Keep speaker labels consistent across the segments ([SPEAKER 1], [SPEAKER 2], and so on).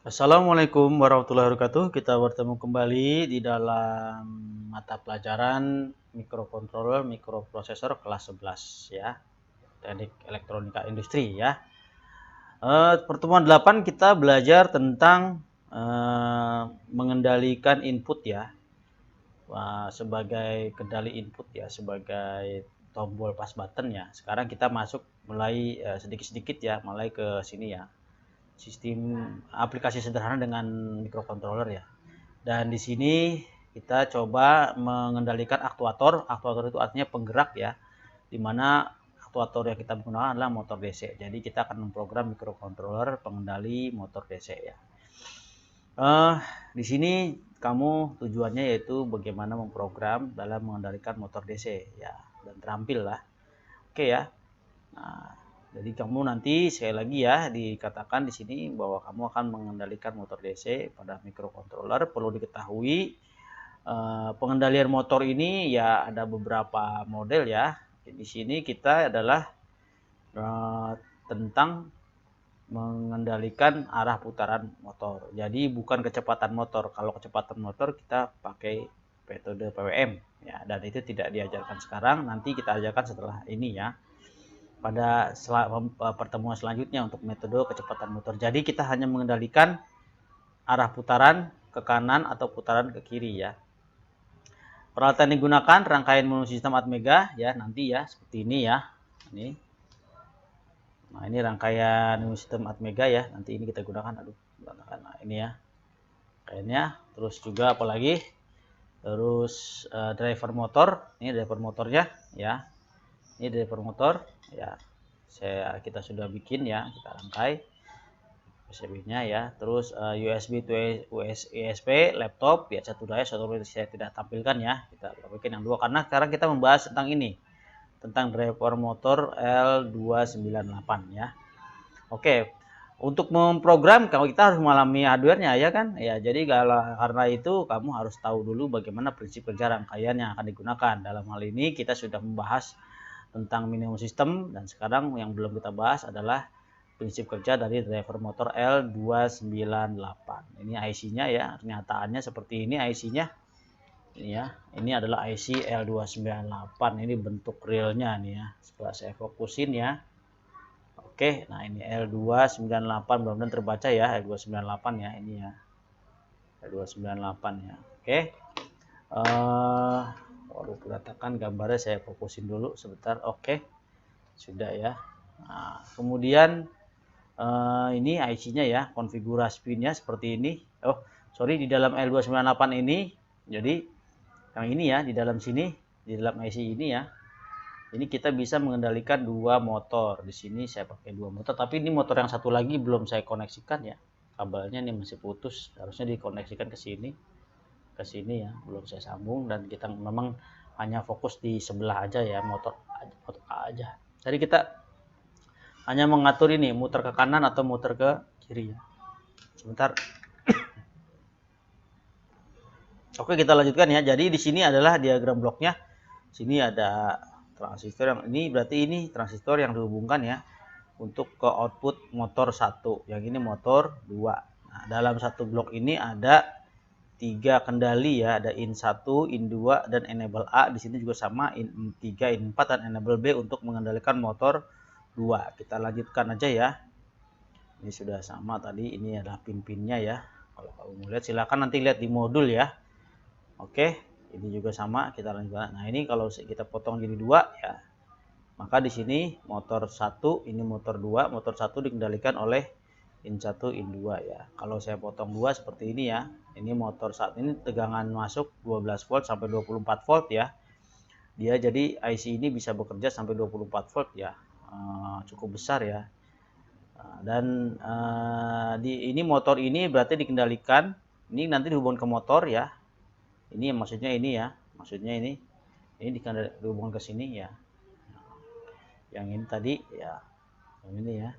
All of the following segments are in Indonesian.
[SPEAKER 1] Assalamualaikum warahmatullahi wabarakatuh. Kita bertemu kembali di dalam mata pelajaran mikrokontroller mikroprosesor kelas 11 ya. Teknik elektronika industri ya. Pertemuan 8 kita belajar tentang mengendalikan input ya. Sebagai kendali input ya, sebagai tombol pas button ya. Sekarang kita masuk mulai sedikit-sedikit ya, mulai ke sini ya. Sistem aplikasi sederhana dengan microcontroller ya. Dan di sini kita coba mengendalikan aktuator. Aktuator itu artinya penggerak ya, di mana aktuator yang kita gunakan adalah motor DC. Jadi kita akan memprogram microcontroller pengendali motor DC ya. Di sini kamu tujuannya yaitu bagaimana memprogram dalam mengendalikan motor DC ya, dan terampil lah. Oke ya. Nah, jadi kamu nanti sekali lagi ya dikatakan di sini bahwa kamu akan mengendalikan motor DC pada microcontroller. Perlu diketahui pengendalian motor ini ya ada beberapa model ya. Di sini kita adalah tentang mengendalikan arah putaran motor. Jadi bukan kecepatan motor. Kalau kecepatan motor kita pakai metode PWM ya, dan itu tidak diajarkan sekarang, nanti kita ajarkan setelah ini ya. Pada pertemuan selanjutnya untuk metode kecepatan motor. Jadi kita hanya mengendalikan arah putaran ke kanan atau putaran ke kiri ya. Peralatan digunakan rangkaian manual sistem Atmega ya, nanti ya seperti ini ya. Ini. Nah, ini rangkaian sistem Atmega ya. Nanti ini kita gunakan. Nah, ini ya. Kayaknya terus juga apalagi? Terus driver motor. Ini driver motornya ya. Ini driver motor ya. Kita sudah bikin ya, kita rangkai PCB-nya ya. Terus USB to USB laptop ya, satu saya tidak tampilkan ya. Kita bikin yang dua karena sekarang kita membahas tentang ini. Tentang driver motor L298 ya. Oke, untuk memprogram kalau kita harus mengalami hardware-nya ya kan? Ya, jadi karena itu kamu harus tahu dulu bagaimana prinsip kerja rangkaian yang akan digunakan. Dalam hal ini kita sudah membahas tentang minimum system, dan sekarang yang belum kita bahas adalah prinsip kerja dari driver motor L298. Ini IC-nya ya, kenyataannya seperti ini IC-nya. Ini ya, ini adalah IC L298. Ini bentuk realnya nih ya. Setelah saya fokusin ya. Oke, nah ini L298, mudah-mudahan terbaca ya, L298 ya, ini ya. L298 ya. Oke. Waduh, kelihatan gambarnya, saya fokusin dulu sebentar. Oke. Sudah ya. Nah, kemudian ini IC-nya ya, konfigurasi pinnya seperti ini. Oh, sorry, di dalam L298 ini, jadi yang ini ya, di dalam sini, di dalam IC ini ya, ini kita bisa mengendalikan dua motor. Di sini saya pakai dua motor, tapi ini motor yang satu lagi belum saya koneksikan ya. Kabelnya ini masih putus, harusnya dikoneksikan ke sini ya, belum saya sambung, dan kita memang hanya fokus di sebelah aja ya, motor aja. Jadi kita hanya mengatur ini muter ke kanan atau muter ke kiri ya. Sebentar. Oke, kita lanjutkan ya. Jadi di sini adalah diagram bloknya. Sini ada transistor yang ini, berarti ini transistor yang dihubungkan ya untuk ke output motor 1. Yang ini motor 2. Nah, dalam satu blok ini ada 3 kendali ya, ada in 1, in 2, dan enable A. Di sini juga sama, in 3, in 4, dan enable B untuk mengendalikan motor 2. Kita lanjutkan aja ya. Ini sudah sama tadi, ini adalah pin-pinnya ya. Kalau kamu mau lihat silakan nanti lihat di modul ya. Oke, ini juga sama, kita lanjutkan. Nah, ini kalau kita potong jadi 2 ya. Maka di sini motor 1, ini motor 2, motor 1 dikendalikan oleh in 1, in 2 ya. Kalau saya potong 2 seperti ini ya. Ini motor 1, ini tegangan masuk 12 volt sampai 24 volt ya. Dia jadi IC ini bisa bekerja sampai 24 volt ya. Cukup besar ya. Dan ini motor ini berarti dikendalikan, ini nanti dihubungkan ke motor ya. Ini maksudnya ini ya, maksudnya ini dihubungkan ke sini ya. Yang ini tadi ya, yang ini ya.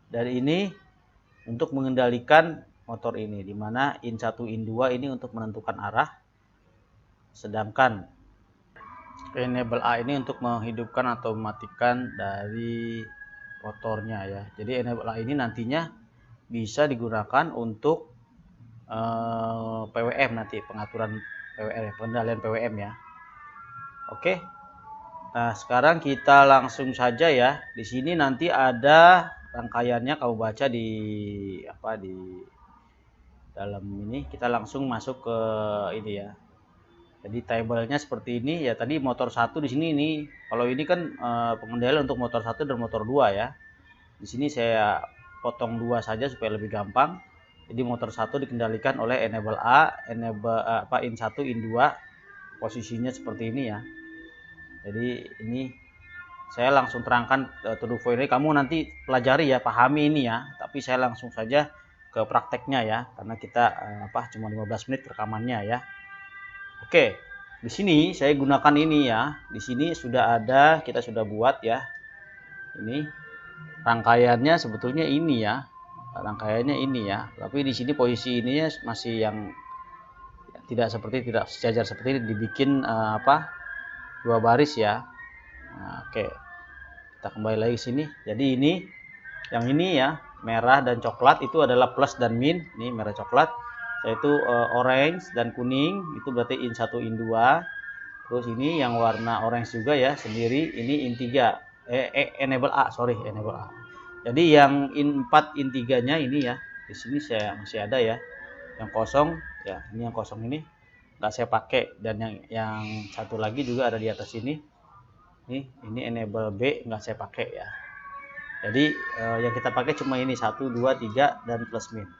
[SPEAKER 1] Dari ini untuk mengendalikan motor ini, di mana in 1, in 2 ini untuk menentukan arah, sedangkan enable A ini untuk menghidupkan atau mematikan dari motornya ya. Jadi enable A ini nantinya bisa digunakan untuk PWM nanti, pengaturan PWM ya, pengendalian PWM ya. Oke. Nah, sekarang kita langsung saja ya. Di sini nanti ada rangkaiannya, kamu baca di dalam ini. Kita langsung masuk ke ini ya. Jadi tabelnya seperti ini ya. Tadi motor 1 di sini ini. Kalau ini kan pengendalian untuk motor 1 dan motor 2 ya. Di sini saya potong 2 saja supaya lebih gampang. Jadi motor 1 dikendalikan oleh enable A, in 1, in 2. Posisinya seperti ini ya. Jadi ini saya langsung terangkan to do for ini, kamu nanti pelajari ya, pahami ini ya. Tapi saya langsung saja ke prakteknya ya, karena kita cuma 15 menit rekamannya ya. Oke, di sini saya gunakan ini ya. Di sini sudah ada, kita sudah buat ya. Ini rangkaiannya sebetulnya ini ya. Rangkaiannya ini ya. Tapi di sini posisi ininya masih yang tidak sejajar seperti ini, dibikin 2 baris ya. Nah, oke. Kita kembali lagi sini. Jadi ini yang ini ya, merah dan coklat itu adalah plus dan min. Ini merah coklat. Yaitu orange dan kuning itu berarti in 1, in 2. Terus ini yang warna orange juga ya, sendiri ini in 3. Enable A. Jadi yang in 4, in 3-nya ini ya. Di sini saya masih ada ya. Yang kosong ya, ini yang kosong ini nggak saya pakai, dan yang satu lagi juga ada di atas ini. Ini enable B nggak saya pakai ya. Jadi yang kita pakai cuma ini 1, 2, 3 dan plus min.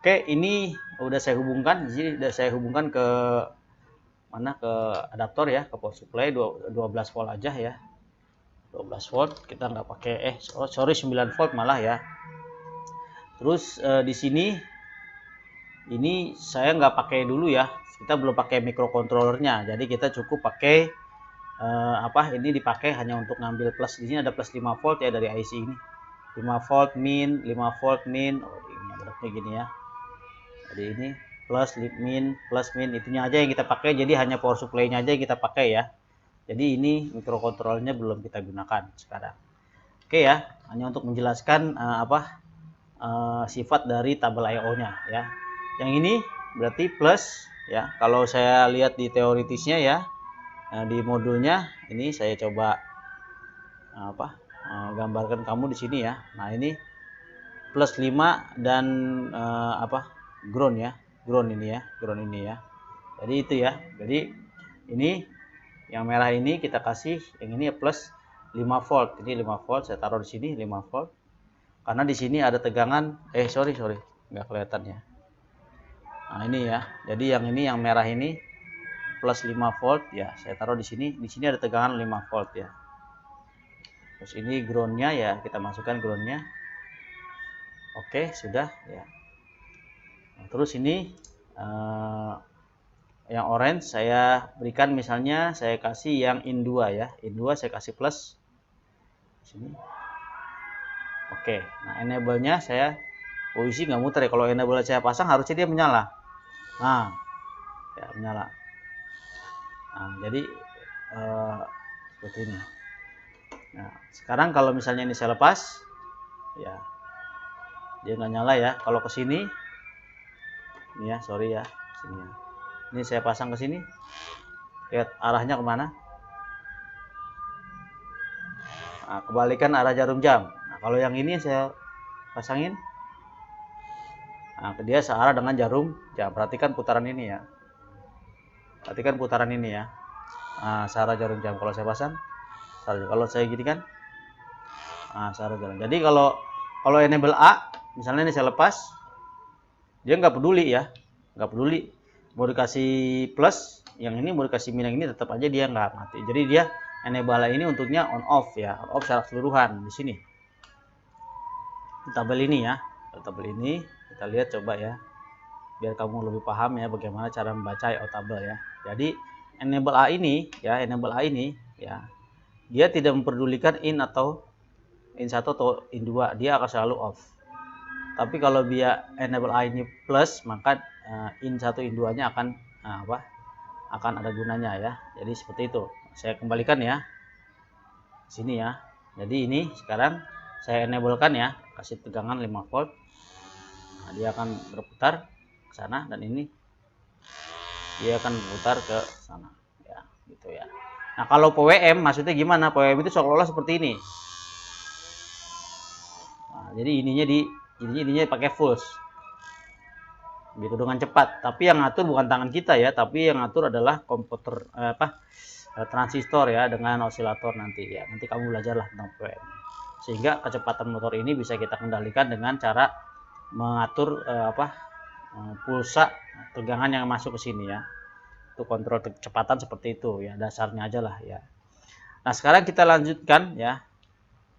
[SPEAKER 1] Oke, ini udah saya hubungkan. Di sini udah saya hubungkan ke mana, ke adaptor ya, ke power supply 12 volt aja ya. 12 volt kita nggak pakai 9 volt malah ya. Terus di sini ini saya nggak pakai dulu ya, kita belum pakai microcontrollernya, jadi kita cukup pakai ini dipakai hanya untuk ngambil plus. Di sini ada plus 5 volt ya dari IC ini, 5 volt min, 5 volt min. Ini berarti gini ya. Jadi ini plus min itunya aja yang kita pakai, jadi hanya power supply-nya aja yang kita pakai ya. Jadi ini microcontrollernya belum kita gunakan sekarang. Oke ya, hanya untuk menjelaskan sifat dari tabel I/O-nya ya. Yang ini berarti plus ya. Kalau saya lihat di teoritisnya ya, di modulnya ini saya coba gambarkan kamu di sini ya. Nah, ini plus 5 dan ground ya. Ground ini ya. Jadi itu ya. Jadi ini yang merah ini kita kasih, yang ini ya plus 5 volt. Ini 5 volt, saya taruh di sini 5 volt. Karena di sini ada tegangan, sorry, nggak kelihatan ya. Nah, ini ya. Jadi yang ini, yang merah ini plus 5 volt ya, saya taruh di sini. Di sini ada tegangan 5 volt ya. Terus ini groundnya ya, kita masukkan groundnya. Oke, sudah ya. Nah, terus ini yang orange saya berikan, misalnya saya kasih yang in 2 ya. In 2 saya kasih plus sini. Oke, nah enable-nya saya posisi nggak muter ya. Kalau enable saya pasang harusnya dia menyala. Nah, ya menyala. Nah, jadi seperti ini. Nah, sekarang kalau misalnya ini saya lepas, ya dia nggak nyala ya. Kalau ke sini, ini ya, sorry ya, sini ya. Ini saya pasang ke sini, lihat arahnya kemana? Nah, kebalikan arah jarum jam. Nah, kalau yang ini saya pasangin, nah, dia searah dengan jarum jam. Perhatikan putaran ini ya. Perhatikan putaran ini ya. Nah, searah jarum jam. Kalau saya pasang, kalau saya gini kan, nah, searah jarum. Jadi kalau enable A, misalnya ini saya lepas, dia nggak peduli ya, nggak peduli. Mau dikasih plus, yang ini mau dikasih min, yang ini tetap aja dia nggak mati. Jadi dia enable A ini untuknya on off ya, on off secara keseluruhan di sini. Tabel ini ya, tabel ini kita lihat coba ya, biar kamu lebih paham ya bagaimana cara membaca I/O tabel ya. Jadi enable A ini ya, dia tidak memperdulikan in 1 atau in 2, dia akan selalu off. Tapi kalau dia enable A ini plus, maka in 1, in 2-nya akan akan ada gunanya ya. Jadi seperti itu. Saya kembalikan ya. Sini ya. Jadi ini sekarang saya enablekan ya, kasih tegangan 5 volt. Nah, dia akan berputar ke sana, dan ini dia akan berputar ke sana ya, gitu ya. Nah, kalau PWM maksudnya gimana? PWM itu seolah-olah seperti ini. Nah, jadi ininya pakai fuse gitu dengan cepat, tapi yang ngatur bukan tangan kita ya, tapi yang ngatur adalah komputer transistor ya, dengan osilator nanti ya. Nanti kamu belajarlah tentang PWM. Sehingga kecepatan motor ini bisa kita kendalikan dengan cara mengatur pulsa tegangan yang masuk ke sini ya. Itu kontrol kecepatan seperti itu ya, dasarnya aja lah ya. Nah, sekarang kita lanjutkan ya.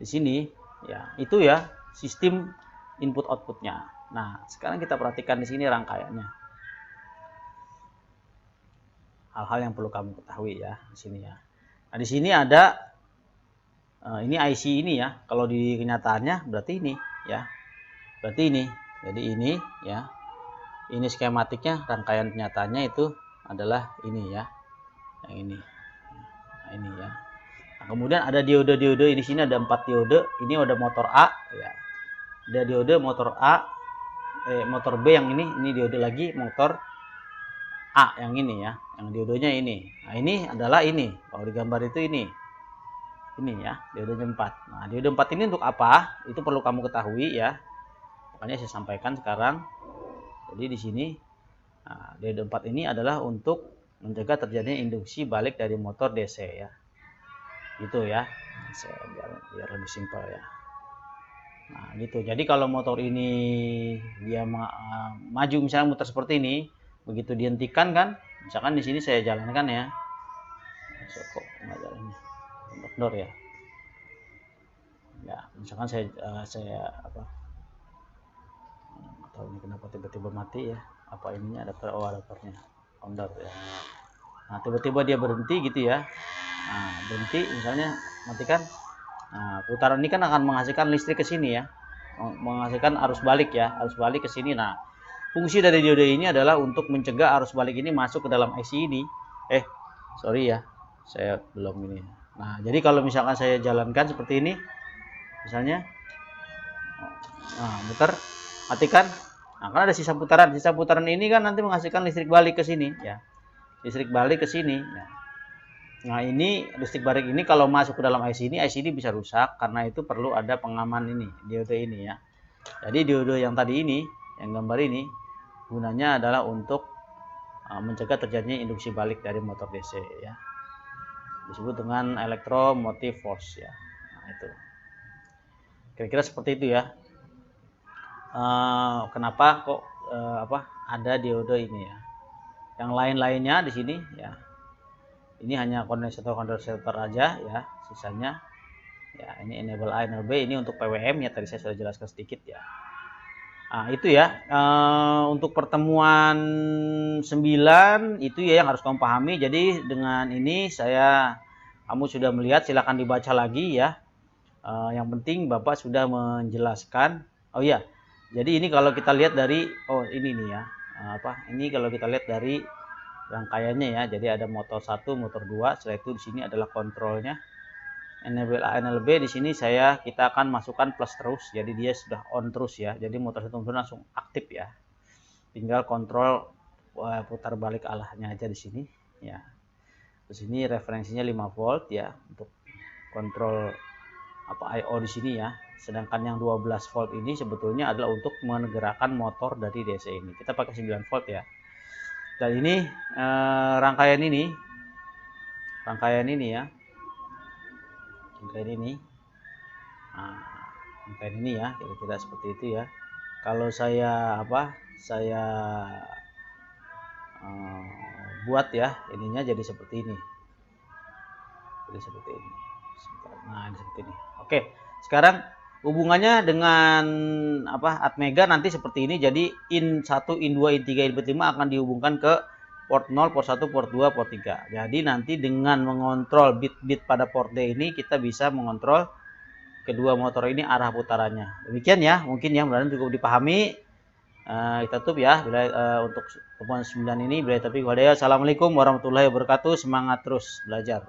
[SPEAKER 1] Di sini ya, itu ya sistem input outputnya. Nah, sekarang kita perhatikan di sini rangkaiannya. Hal-hal yang perlu kamu ketahui ya di sini ya. Nah, di sini ada ini IC ini ya. Kalau di kenyataannya berarti ini ya. Berarti ini. Jadi ini ya. Ini skematiknya, rangkaian kenyataannya itu adalah ini ya. Yang ini. Nah, ini ya. Nah, kemudian ada diode-diode. Di sini ada 4 diode. Ini ada motor A ya. Ada diode motor A, motor B yang ini diode lagi motor A yang ini ya. Yang diodenya ini. Nah, ini adalah ini. Kalau digambar itu ini ya, diode 4. Nah, diode 4 ini untuk apa? Itu perlu kamu ketahui ya. Makanya saya sampaikan sekarang. Jadi di sini diode 4 ini adalah untuk mencegah terjadinya induksi balik dari motor DC ya. Gitu ya. Biar lebih simpel ya. Nah, gitu. Jadi kalau motor ini dia maju misalnya muter seperti ini, begitu dihentikan kan, misalkan di sini saya jalankan ya. Kok nggak jalan ini? Door ya. Ya, misalkan saya atau ini kenapa tiba-tiba mati ya? Apa ininya adapter? Oh, adapternya onder ya. Nah, tiba-tiba dia berhenti gitu ya. Nah, berhenti misalnya matikan. Nah, putaran ini kan akan menghasilkan listrik ke sini ya. Menghasilkan arus balik ya, arus balik ke sini. Nah, fungsi dari diode ini adalah untuk mencegah arus balik ini masuk ke dalam IC ini. Sorry ya. Saya belum ini. Nah, jadi kalau misalkan saya jalankan seperti ini, misalnya, muter, matikan. Nah, kan ada sisa putaran. Sisa putaran ini kan nanti menghasilkan listrik balik ke sini, ya. Listrik balik ke sini. Ya. Nah, ini listrik balik ini kalau masuk ke dalam IC ini bisa rusak karena itu perlu ada pengaman ini, diode ini ya. Jadi diode yang tadi ini, yang gambar ini, gunanya adalah untuk mencegah terjadinya induksi balik dari motor DC ya. Disebut dengan electromotive force ya. Nah, itu kira-kira seperti itu ya. Kenapa kok ada diode ini ya? Yang lain-lainnya di sini ya. Ini hanya kondensator aja ya. Sisanya ya, ini enable A, enable B, ini untuk PWM ya, tadi saya sudah jelaskan sedikit ya. Nah, itu ya. Untuk pertemuan 9 itu ya yang harus kamu pahami. Jadi dengan ini kamu sudah melihat, silahkan dibaca lagi ya. Yang penting Bapak sudah menjelaskan. Oh iya. Jadi ini kalau kita lihat dari ini nih ya. Ini kalau kita lihat dari rangkaiannya ya. Jadi ada motor 1, motor 2, setelah itu di sini adalah kontrolnya. Enable A, enable B, di sini kita akan masukkan plus terus. Jadi dia sudah on terus ya. Jadi motor 1 langsung aktif ya. Tinggal kontrol putar balik arahnya aja di sini ya. Di sini referensinya 5 volt ya untuk kontrol I/O di sini ya. Sedangkan yang 12 volt ini sebetulnya adalah untuk menggerakkan motor dari DC ini. Kita pakai 9 volt ya. Dan ini rangkaian ini ya. Rangkaian ini. Nah, rangkaian ini ya, kira-kira seperti itu ya. Kalau saya buat ya, ininya jadi seperti ini. Jadi seperti ini. Nah, seperti ini. Oke, sekarang hubungannya dengan atmega nanti seperti ini. Jadi in 1, in 2, in 3, in 5 akan dihubungkan ke port 0, port 1, port 2, port 3. Jadi nanti dengan mengontrol bit-bit pada port D ini kita bisa mengontrol kedua motor ini arah putarannya. Demikian ya, mungkin ya, mudah-mudahan cukup dipahami. Kita tutup ya untuk pertemuan 9 ini. Assalamualaikum warahmatullahi wabarakatuh. Semangat terus belajar.